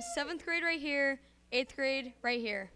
7th grade right here, 8th grade right here.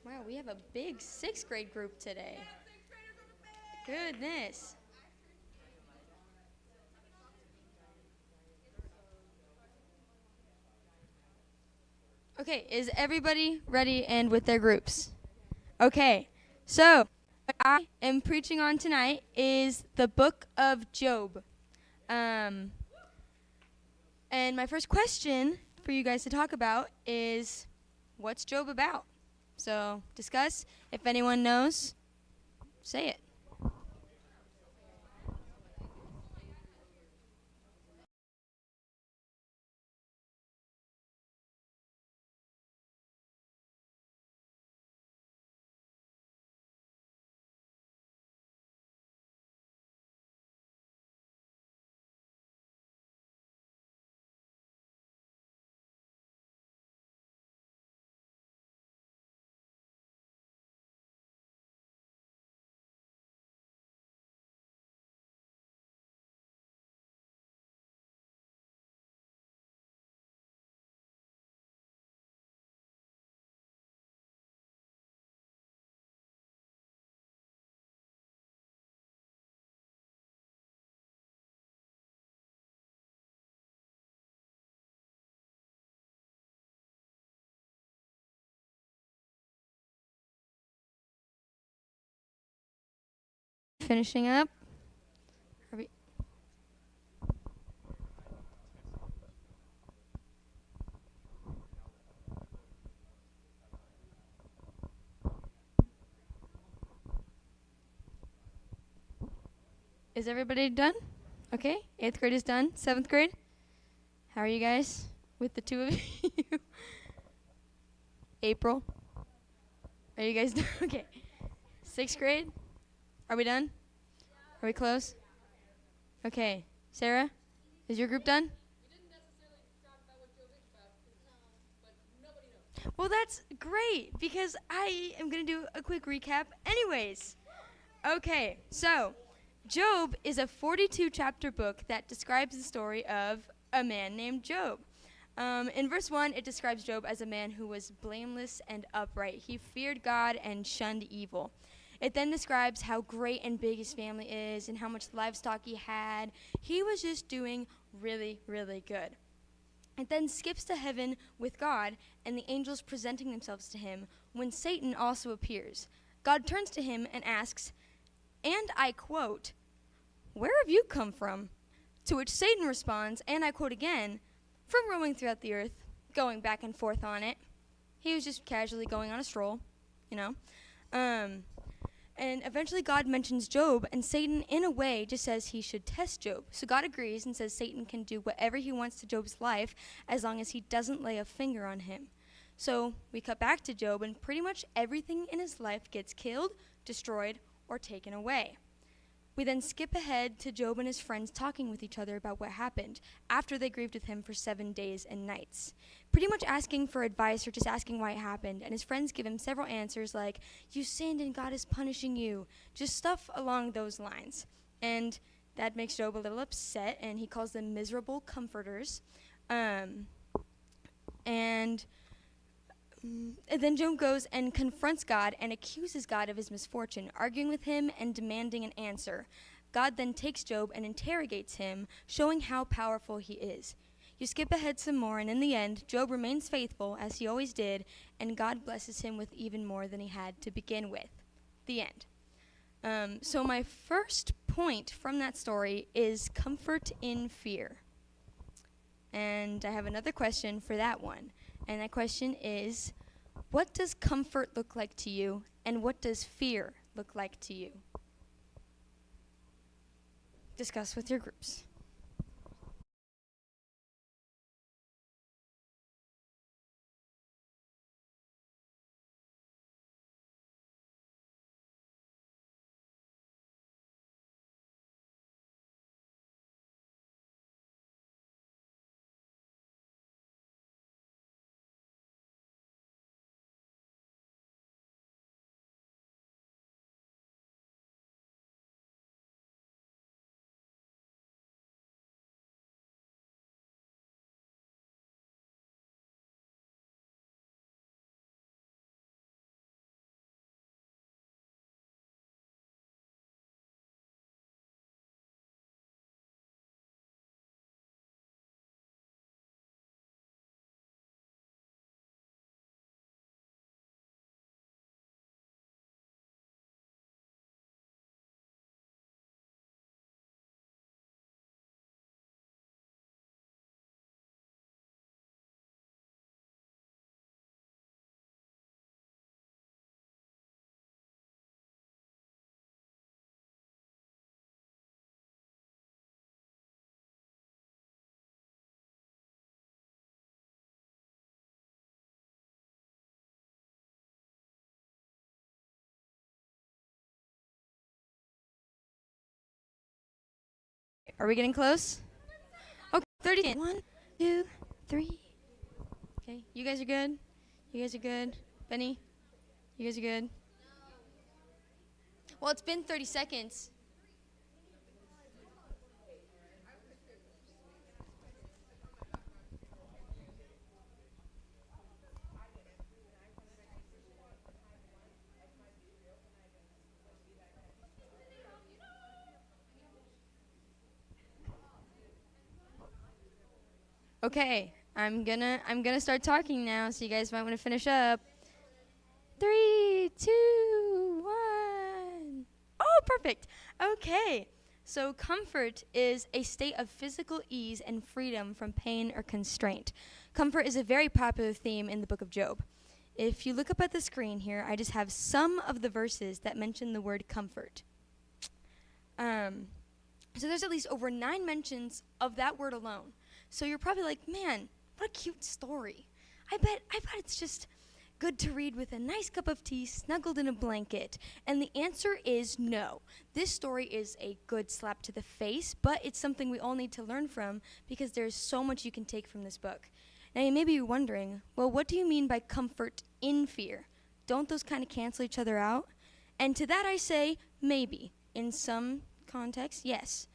Wow, we have a big 6th grade group today. Goodness. Okay, is everybody ready and with their groups? Okay, so what I am preaching on tonight is the book of Job. And my first question for you guys to talk about is, what's Job about? So discuss. If anyone knows, say it. Finishing up. Are we? Is everybody done? Okay, 8th grade is done. 7th grade? How are you guys with the two of you? April? Are you guys done? Okay. 6th grade? Are we done? Are we close? Okay. Sarah, is your group done? Well, that's great because I am going to do a quick recap anyways. Okay, so Job is a 42 chapter book that describes the story of a man named Job. In verse 1, it describes Job as a man who was blameless and upright. He feared God and shunned evil. It then describes how great and big his family is and how much livestock he had. He was just doing really, really good. It then skips to heaven with God and the angels presenting themselves to him when Satan also appears. God turns to him and asks, and I quote, "Where have you come from?" To which Satan responds, and I quote again, "From roaming throughout the earth, going back and forth on it." He was just casually going on a stroll, you know. And eventually God mentions Job, and Satan, in a way, just says he should test Job. So God agrees and says Satan can do whatever he wants to Job's life as long as he doesn't lay a finger on him. So we cut back to Job, and pretty much everything in his life gets killed, destroyed, or taken away. We then skip ahead to Job and his friends talking with each other about what happened after they grieved with him for 7 days and nights. Pretty much asking for advice or just asking why it happened, and his friends give him several answers like, "You sinned and God is punishing you," just stuff along those lines. And that makes Job a little upset, and he calls them miserable comforters. And then Job goes and confronts God and accuses God of his misfortune, arguing with him and demanding an answer. God then takes Job and interrogates him, showing how powerful he is. You skip ahead some more, and in the end, Job remains faithful, as he always did, and God blesses him with even more than he had to begin with. The end. So my first point from that story is comfort in fear. And I have another question for that one. And that question is, what does comfort look like to you, and what does fear look like to you? Discuss with your groups. Are we getting close? Okay, 30 seconds. 1, 2, 3. Okay, you guys are good? You guys are good? Benny, you guys are good? Well, it's been 30 seconds. Okay, I'm gonna start talking now, so you guys might want to finish up. 3, 2, 1. Oh, perfect. Okay. So comfort is a state of physical ease and freedom from pain or constraint. Comfort is a very popular theme in the book of Job. If you look up at the screen here, I just have some of the verses that mention the word comfort. So there's at least over 9 mentions of that word alone. So you're probably like, man, what a cute story. I bet it's just good to read with a nice cup of tea snuggled in a blanket. And the answer is no. This story is a good slap to the face, but it's something we all need to learn from because there's so much you can take from this book. Now you may be wondering, well, what do you mean by comfort in fear? Don't those kind of cancel each other out? And to that I say, maybe. In some contexts, yes.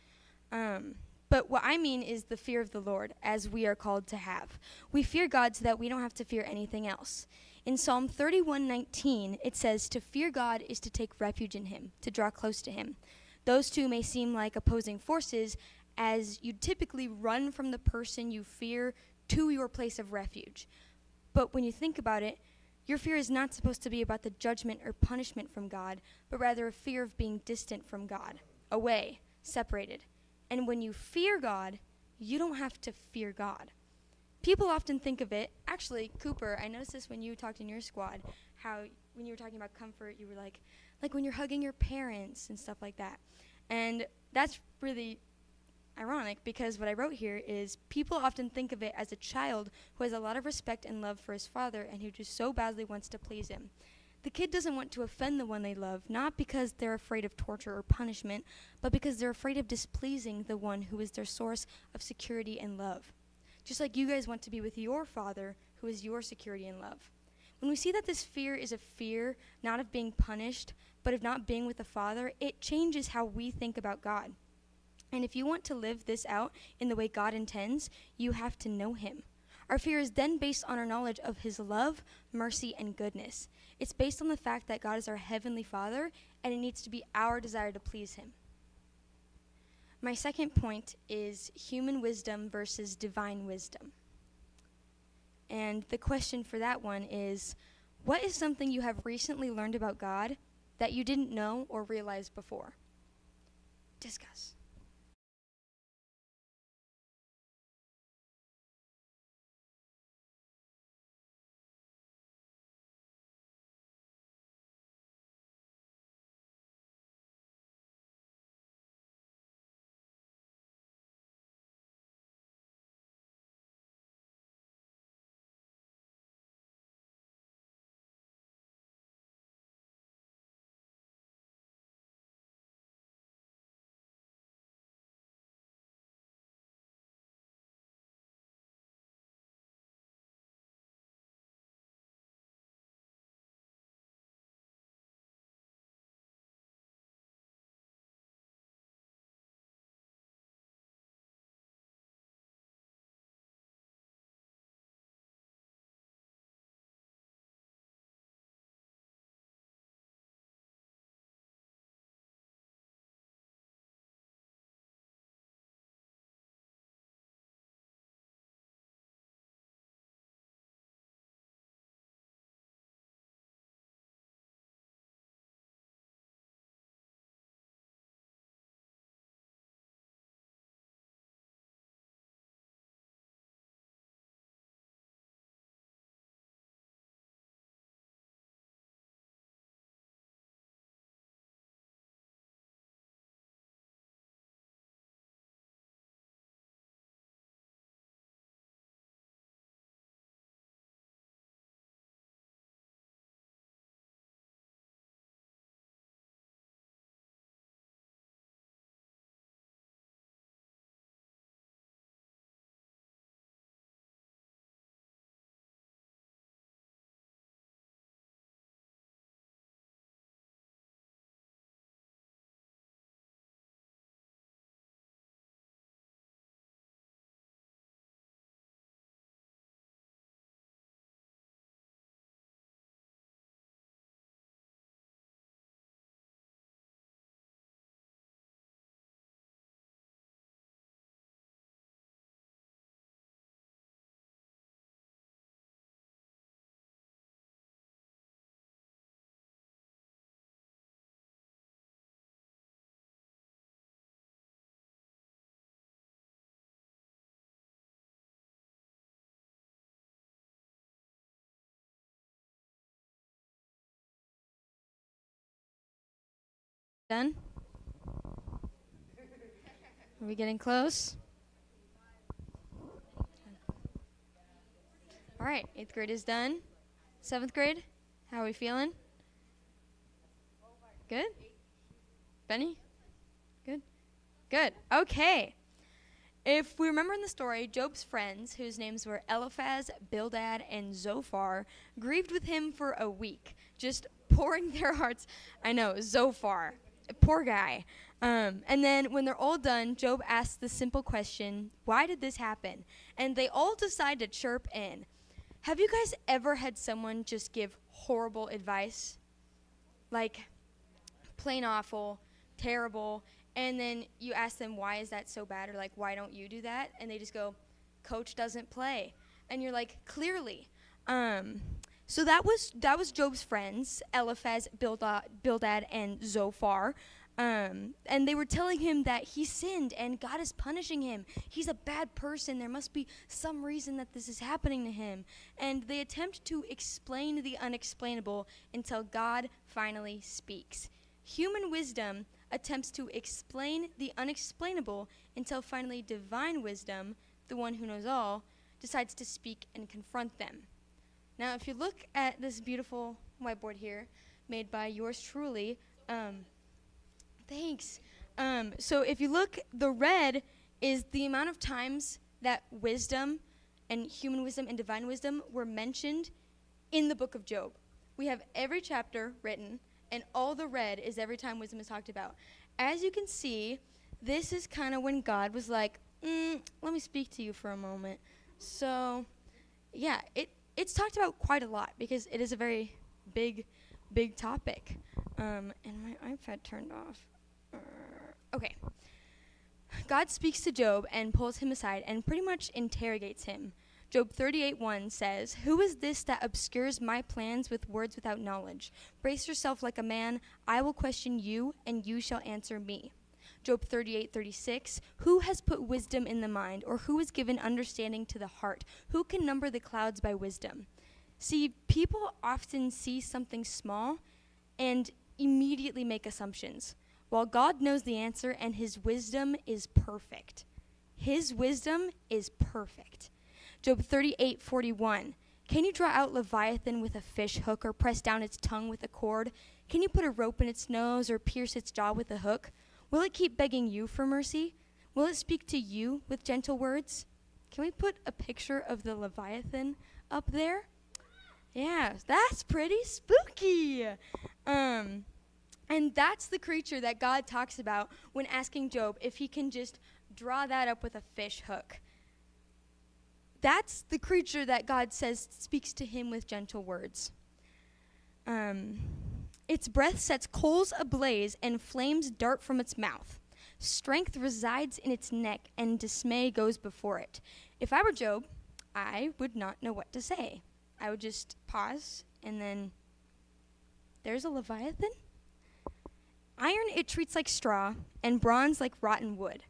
But what I mean is the fear of the Lord, as we are called to have. We fear God so that we don't have to fear anything else. In Psalm 31:19, it says, to fear God is to take refuge in him, to draw close to him. Those two may seem like opposing forces, as you typically run from the person you fear to your place of refuge. But when you think about it, your fear is not supposed to be about the judgment or punishment from God, but rather a fear of being distant from God, away, separated. And when you fear God, you don't have to fear God. People often think of it, actually, Cooper, I noticed this when you talked in your squad, how when you were talking about comfort, you were like when you're hugging your parents and stuff like that. And that's really ironic because what I wrote here is people often think of it as a child who has a lot of respect and love for his father and who just so badly wants to please him. The kid doesn't want to offend the one they love, not because they're afraid of torture or punishment, but because they're afraid of displeasing the one who is their source of security and love. Just like you guys want to be with your father, who is your security and love. When we see that this fear is a fear, not of being punished, but of not being with the Father, it changes how we think about God. And if you want to live this out in the way God intends, you have to know him. Our fear is then based on our knowledge of his love, mercy, and goodness. It's based on the fact that God is our heavenly Father, and it needs to be our desire to please him. My second point is human wisdom versus divine wisdom. And the question for that one is, what is something you have recently learned about God that you didn't know or realize before? Discuss. Done? Are we getting close? All right, 8th grade is done. 7th grade, how are we feeling? Good? Benny? Good? Good. Okay. If we remember in the story, Job's friends, whose names were Eliphaz, Bildad, and Zophar, grieved with him for a week, just pouring their hearts. I know, Zophar. Poor guy. And then when they're all done, Job asks the simple question, why did this happen? And they all decide to chirp in. Have you guys ever had someone just give horrible advice? Like, plain awful, terrible, and then you ask them, why is that so bad? Or like, why don't you do that? And they just go, coach doesn't play. And you're like, clearly. So that was Job's friends, Eliphaz, Bildad, and Zophar. And they were telling him that he sinned and God is punishing him. He's a bad person. There must be some reason that this is happening to him. And they attempt to explain the unexplainable until God finally speaks. Human wisdom attempts to explain the unexplainable until finally divine wisdom, the one who knows all, decides to speak and confront them. Now, if you look at this beautiful whiteboard here, made by yours truly, thanks. So if you look, the red is the amount of times that wisdom and human wisdom and divine wisdom were mentioned in the book of Job. We have every chapter written, and all the red is every time wisdom is talked about. As you can see, this is kind of when God was like, let me speak to you for a moment. So, yeah, it's talked about quite a lot because it is a very big topic. And my iPad turned off. Okay. God speaks to Job and pulls him aside and pretty much interrogates him. Job 38:1 says, "Who is this that obscures my plans with words without knowledge? Brace yourself like a man. I will question you, and you shall answer me." Job 38:36, "Who has put wisdom in the mind, or who has given understanding to the heart? Who can number the clouds by wisdom?" See, people often see something small and immediately make assumptions, while God knows the answer and his wisdom is perfect. His wisdom is perfect. Job 38:41, "Can you draw out Leviathan with a fish hook or press down its tongue with a cord? Can you put a rope in its nose or pierce its jaw with a hook? Will it keep begging you for mercy? Will it speak to you with gentle words?" Can we put a picture of the Leviathan up there? Yeah, that's pretty spooky. And that's the creature that God talks about when asking Job if he can just draw that up with a fish hook. That's the creature that God says speaks to him with gentle words. Its breath sets coals ablaze and flames dart from its mouth. Strength resides in its neck and dismay goes before it. If I were Job, I would not know what to say. I would just pause and then, there's a Leviathan? Iron it treats like straw and bronze like rotten wood.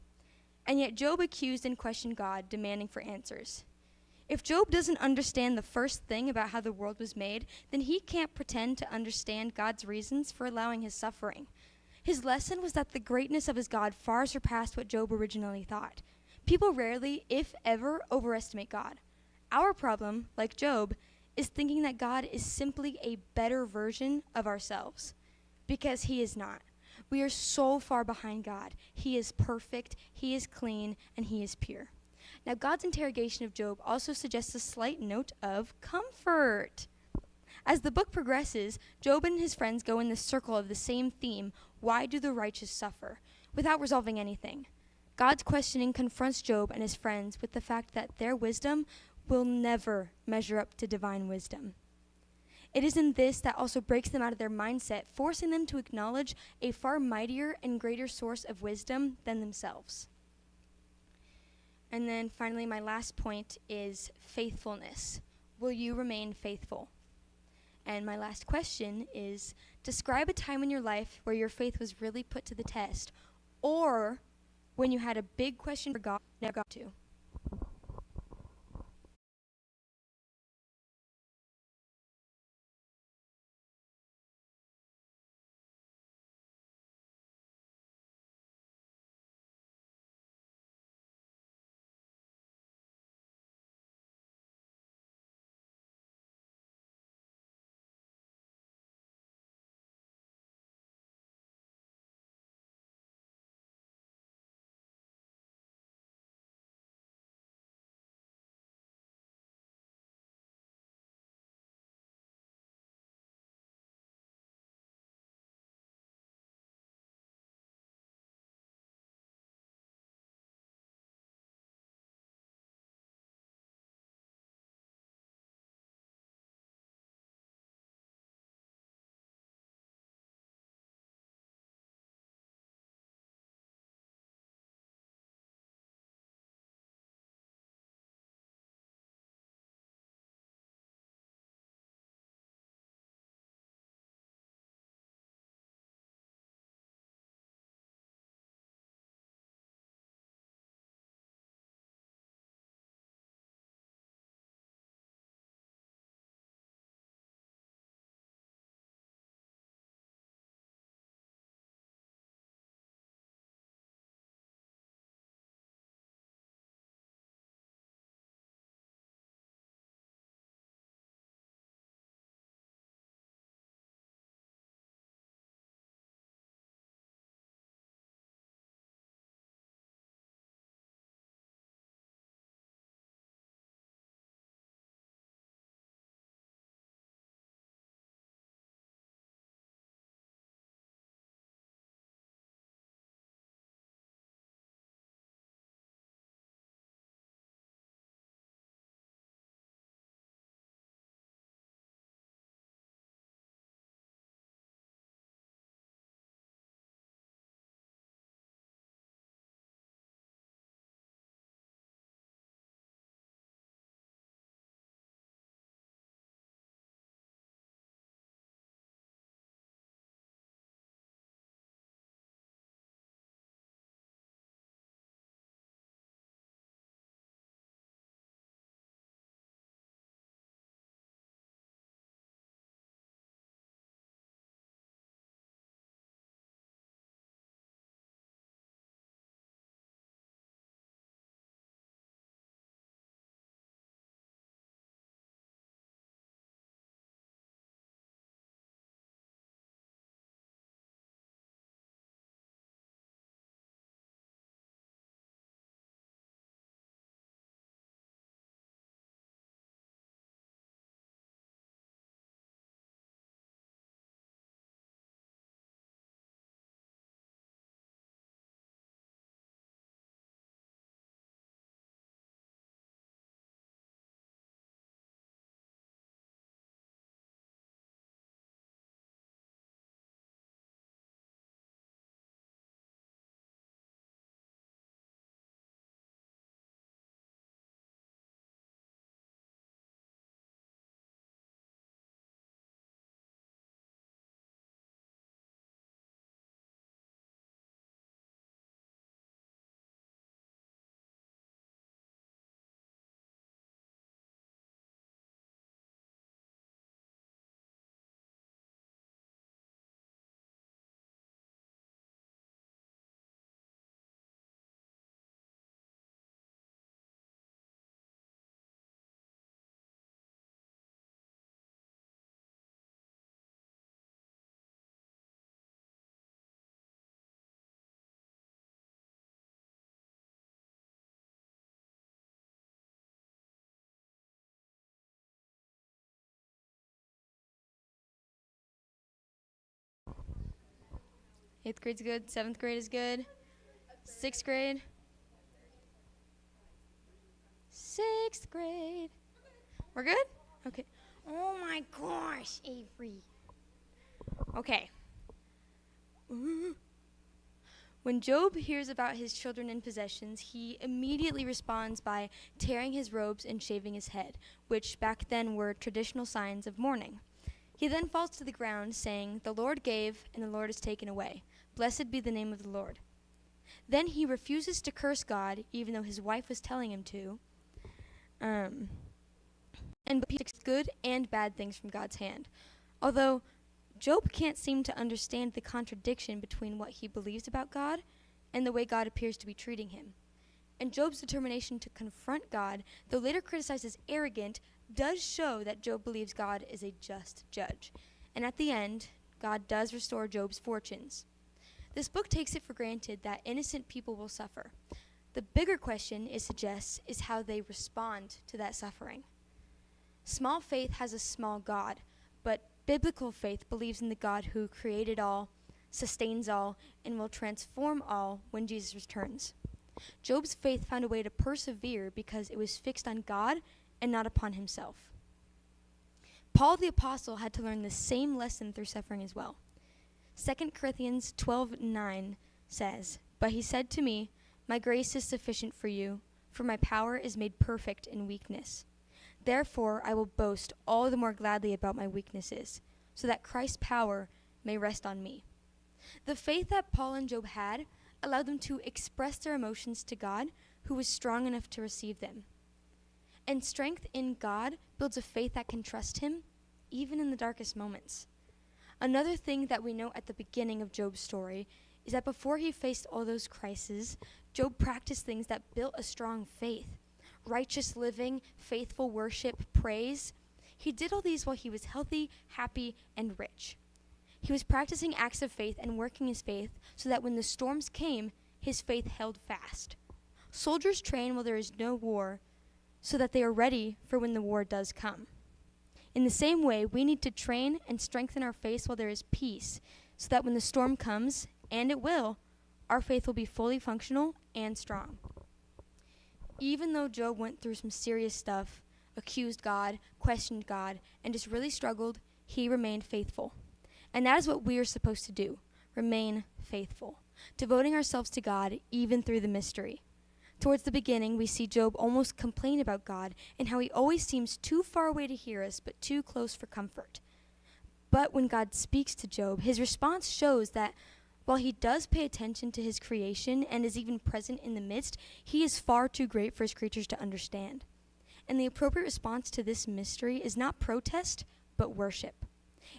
And yet Job accused and questioned God, demanding for answers. If Job doesn't understand the first thing about how the world was made, then he can't pretend to understand God's reasons for allowing his suffering. His lesson was that the greatness of his God far surpassed what Job originally thought. People rarely, if ever, overestimate God. Our problem, like Job, is thinking that God is simply a better version of ourselves, because he is not. We are so far behind God. He is perfect, he is clean, and he is pure. Now, God's interrogation of Job also suggests a slight note of comfort. As the book progresses, Job and his friends go in the circle of the same theme, why do the righteous suffer, without resolving anything. God's questioning confronts Job and his friends with the fact that their wisdom will never measure up to divine wisdom. It is in this that also breaks them out of their mindset, forcing them to acknowledge a far mightier and greater source of wisdom than themselves. And then finally, my last point is faithfulness. Will you remain faithful? And my last question is, describe a time in your life where your faith was really put to the test, or when you had a big question for God, never got to. 8th grade's good. 7th grade is good. 6th grade. 6th grade. We're good? Okay. Oh my gosh, Avery. Okay. When Job hears about his children and possessions, he immediately responds by tearing his robes and shaving his head, which back then were traditional signs of mourning. He then falls to the ground, saying, "The Lord gave, and the Lord has taken away. Blessed be the name of the Lord." Then he refuses to curse God, even though his wife was telling him to, and he takes good and bad things from God's hand. Although Job can't seem to understand the contradiction between what he believes about God and the way God appears to be treating him. And Job's determination to confront God, though later criticized as arrogant, does show that Job believes God is a just judge. And at the end, God does restore Job's fortunes. This book takes it for granted that innocent people will suffer. The bigger question, it suggests, is how they respond to that suffering. Small faith has a small God, but biblical faith believes in the God who created all, sustains all, and will transform all when Jesus returns. Job's faith found a way to persevere because it was fixed on God and not upon himself. Paul the Apostle had to learn the same lesson through suffering as well. 2 Corinthians 12:9 says, "But he said to me, 'My grace is sufficient for you, for my power is made perfect in weakness. Therefore I will boast all the more gladly about my weaknesses, so that Christ's power may rest on me.'" The faith that Paul and Job had allowed them to express their emotions to God, who was strong enough to receive them. And strength in God builds a faith that can trust him, even in the darkest moments. Another thing that we know at the beginning of Job's story is that before he faced all those crises, Job practiced things that built a strong faith. Righteous living, faithful worship, praise. He did all these while he was healthy, happy, and rich. He was practicing acts of faith and working his faith so that when the storms came, his faith held fast. Soldiers train while there is no war so that they are ready for when the war does come. In the same way, we need to train and strengthen our faith while there is peace, so that when the storm comes, and it will, our faith will be fully functional and strong. Even though Job went through some serious stuff, accused God, questioned God, and just really struggled, he remained faithful. And that is what we are supposed to do, remain faithful, devoting ourselves to God even through the mystery. Towards the beginning, we see Job almost complain about God and how he always seems too far away to hear us, but too close for comfort. But when God speaks to Job, his response shows that while he does pay attention to his creation and is even present in the midst, he is far too great for his creatures to understand. And the appropriate response to this mystery is not protest, but worship.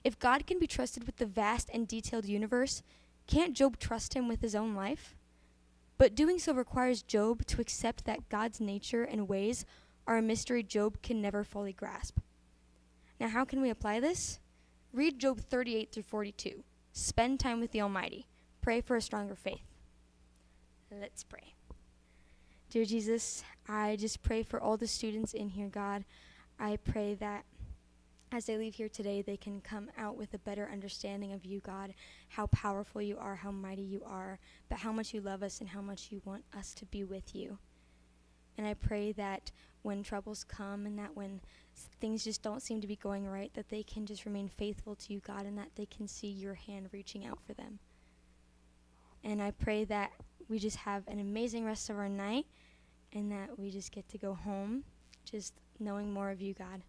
If God can be trusted with the vast and detailed universe, can't Job trust him with his own life? But doing so requires Job to accept that God's nature and ways are a mystery Job can never fully grasp. Now, how can we apply this? Read Job 38 through 42. Spend time with the Almighty. Pray for a stronger faith. Let's pray. Dear Jesus, I just pray for all the students in here, God. I pray that as they leave here today, they can come out with a better understanding of you, God, how powerful you are, how mighty you are, but how much you love us and how much you want us to be with you. And I pray that when troubles come and that when things just don't seem to be going right, that they can just remain faithful to you, God, and that they can see your hand reaching out for them. And I pray that we just have an amazing rest of our night and that we just get to go home just knowing more of you, God.